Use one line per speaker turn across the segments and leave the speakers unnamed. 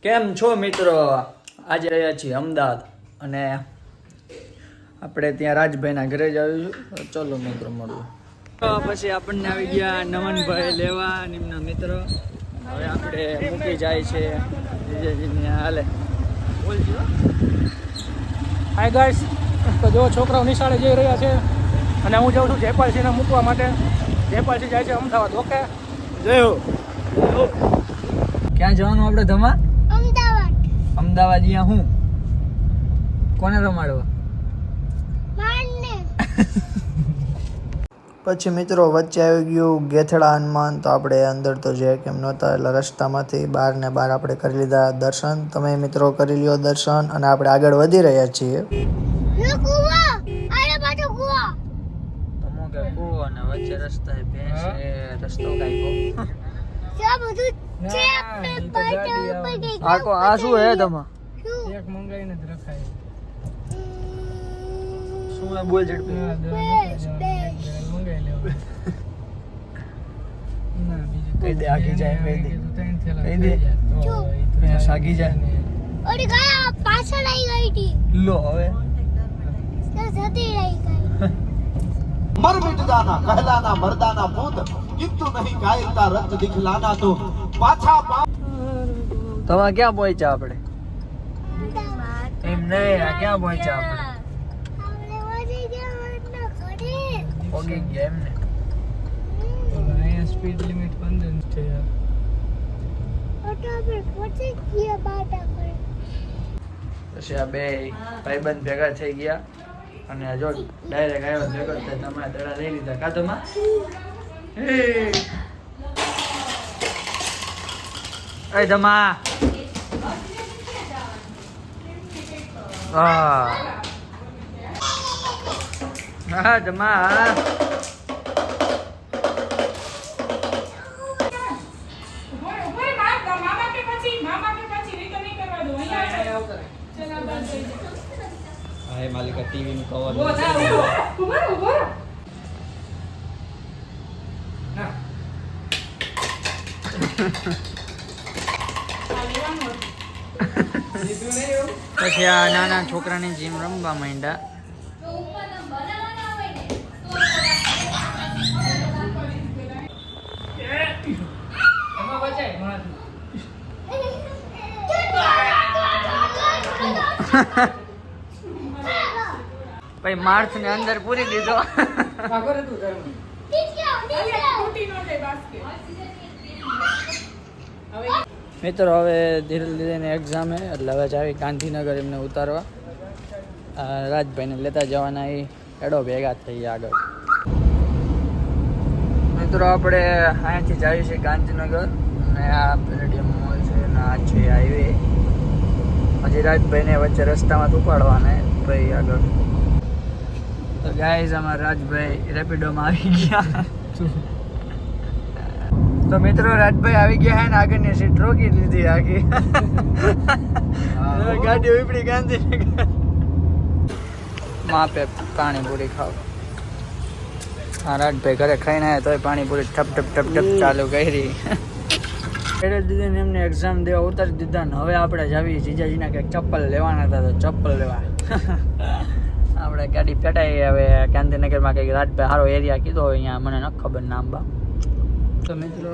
કેમ છો મિત્રો? આજે રહ્યા છીએ અમદાવાદ અને આપણે ત્યાં રાજભાઈના ઘરે જ આવ્યું છું. ચલો મિત્રો મળવું. પછી આપણને આવી ગયા નમનભાઈ લેવા નિમના મિત્રો. હવે આપણે મૂકી જાય છે જીજાજીને હાલે. બોલજો.
હાય ગાઈસ, તો જો છોકરાઓ નિશાળે જઈ રહ્યા છે અને હું જાઉં છું જયપાલસિંહને મૂકવા માટે. જયપાલસિંહ જાય છે અમદાવાદ. ઓકે,
જય હો. ક્યાં જવાનું આપણે ધમા? અમદાવાદ. અહીંયા હું કોને રમાડવા? પછી મિત્રો વચ્ચે આવી ગયું ગેથડા હનુમાન. તો આપણે અંદર તો જે કેમ નહોતા એટલે રસ્તામાંથી બહાર ને બહાર આપણે કરી લીધા દર્શન. તમે મિત્રો કરી લ્યો દર્શન અને આપણે આગળ વધી રહ્યા છીએ. અને વચ્ચે રસ્તા ભેંસ રસ્તો કાઢો. આ શું હે તમે?
એક મંગાઈને જ રખાય.
શું હે? બોલ ઝડપી.
મંગાઈ લેવો. ના બીજું
કહી દે, આગી જાય. કહી દે, કહી દે. ભેંસ આગી જાય.
ઓડી ગયા પાછળ આવી ગઈ હતી.
લો હવે
જતી રહી ગઈ.
मर मिट जाना कहलाना मर्दाना पूत किंतु नहीं कायरता रक्त दिखलाना तो पाछा
તમે ક્યાં પહોંચ્યા? આપણે એમ નહીં, આ ક્યાં પહોંચ્યા આપણે? ઓકે ગયા એમ ને.
અહીંયા સ્પીડ લિમિટ 15 છે યાર.
પછી આ બે ભાઈબંધ ભેગા થઈ ગયા અને જો ડાયરેક્ટ આવ્યો ભેગો થાય. તમારા દડા લઈ લીધા કા તમા? એ ધમા. હા હા ધમા. હા માલિકા ટીવી નું કવર. પછી આ નાના છોકરાની જીમ રમવા માંડ્યા. ભાઈ માર્ચ ને અંદર પૂરી દીધો. મિત્રો હવે ધીરે ધીરે એક્ઝામ હે એટલે હવે જાવી ગાંધીનગર એમને ઉતારવા. રાજભાઈને લેતા જવાના એ એડો ભેગા થઈ આગળ. મિત્રો આપણે અહીંયાથી જઈએ છીએ ગાંધીનગર અને આ પેલેડિયમ મોલ છે અને આ છે હાઈવે. હજી રાજભાઈને વચ્ચે રસ્તામાં ઉપાડવાના ભાઈ આગળ. તો ગાઈઝ અમારા રાજભાઈ રેપિડોમાં આવી ગયા. તો મિત્રો રાજભાઈ આવી ગયા હે ને આગળની સીટ રોકી લીધી આખી. ગાડી ઉપડી ગાંધીનગર. માપે પાણીપુરી ખાવ. હા રાજભાઈ ઘરે ખાઈને આવ્યા તોય પાણીપુરી ઠપ ઠપ ઠપ ઠપ ચાલુ કરી. એટલે દીધીને એમને એક્ઝામ દેવા ઉતારી દીધા ને હવે આપણે જાવી જીજાજીના કંઈક ચપ્પલ લેવાના હતા તો ચપ્પલ લેવા. આપણે ગાડી પેટાઈ હવે ગાંધીનગરમાં કંઈક રાજભાઈ સારો એરિયા કીધો હોય અહીંયા મને ન ખબર નામ બા. તો મિત્રો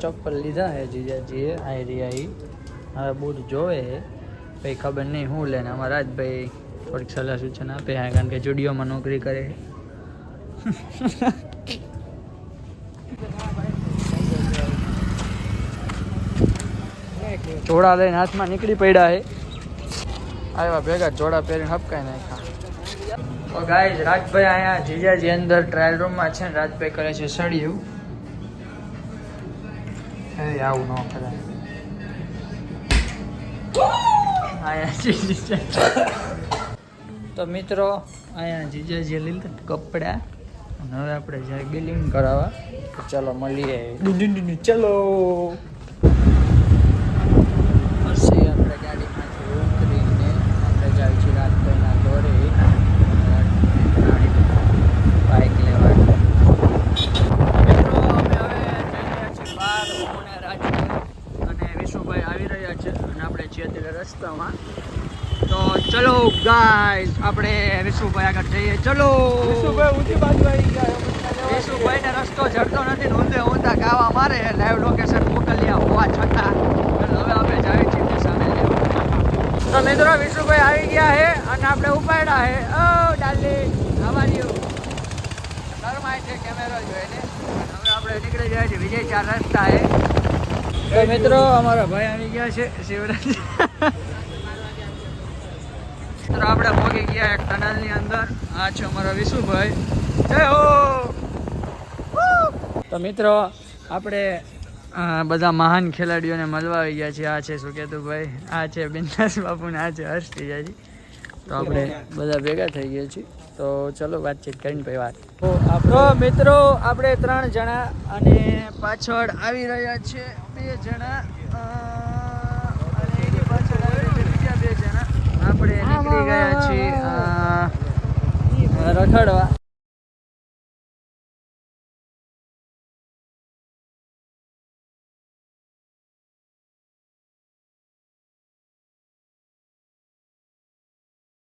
ચપ્પલ લીધા હે જીજાજીએ આ એરિયા. હવે બૂટ જોવે હે ભાઈ ખબર નહીં શું લે ને. અમારા રાજભાઈ થોડીક સલાહ સૂચન આપે હા કારણ કે સ્ટુડિયોમાં નોકરી કરે. જોડા લઈને હાથમાં નીકળી પડ્યા હે. આવ્યા ભેગા જોડા પહેરીને હપકાઈ નાખ્યા. તો ગાઈઝ રાજભાઈ અહીંયા જીજાજી અંદર ટ્રાયલ રૂમમાં છે ને રાજભાઈ કરે છે સળિયું. આવું ન કરાય. તો મિત્રો અહીંયા જીજાજી લીધા કપડા અને હવે આપણે જાય બિલિંગ કરાવવા. ચાલો મળીએ. ચલો પછી આપણે ગાડીમાંથી ઉતરીને આપણે જાય છે રાજભાઈના ઘરે બાઇક લેવા. મિત્રો અમે હવે જઈ રહ્યા છીએ બહાર. અને રાજભાઈ અને વિશુભાઈ આવી રહ્યા છે અને આપણે આપણે છીએ અત્યારે રસ્તામાં. તો ચલો ગાઈસ આપણે વિશુભાઈ આગળ જઈએ. ચલો
ઊંચી બાજુ આવી ગયા
વિશુભાઈને રસ્તો જડતો નથી ને ઊંધે ઊંધા ગાવા મારે લાઈવ લોકેશન મોકલ્યા હોવા છતાં હવે આપણે જાય છીએ સામે. તો મિત્રો વિશુભાઈ આવી ગયા છે અને આપણે ઉપાડ્યા છે. ઓ ડાર્લિંગ આવાર્યું શરમાય છે કેમેરો જોઈને. હવે આપણે નીકળી જાય છે વિજય 4 રસ્તા છે. તો મિત્રો અમારા ભાઈ આવી ગયા છે શિવરાજ. મિત્રો આપણે પહોંચી ગયા એક ટનલની અંદર. આ છે અમારા વિશુભાઈ. જય હો. તો મિત્રો આપણે બધા મહાન ખેલાડીઓને મળવા આવી ગયા છે. આ છે સુકેતુભાઈ, આ છે બિંદાસ બાપુ ને આ છે હર્ષ ટીજાજી. તો આપણે બધા ભેગા થઈ ગયા છીએ. તો ચલો વાતચીત કરીને ભાઈ વાત. તો મિત્રો આપણે 3 જણા અને પાછળ આવી રહ્યા છે 2 જણા અને એની પાછળ આવી રહ્યા છે બીજા 2 જણા. આપણે નીકળી ગયા છીએ રખડવા.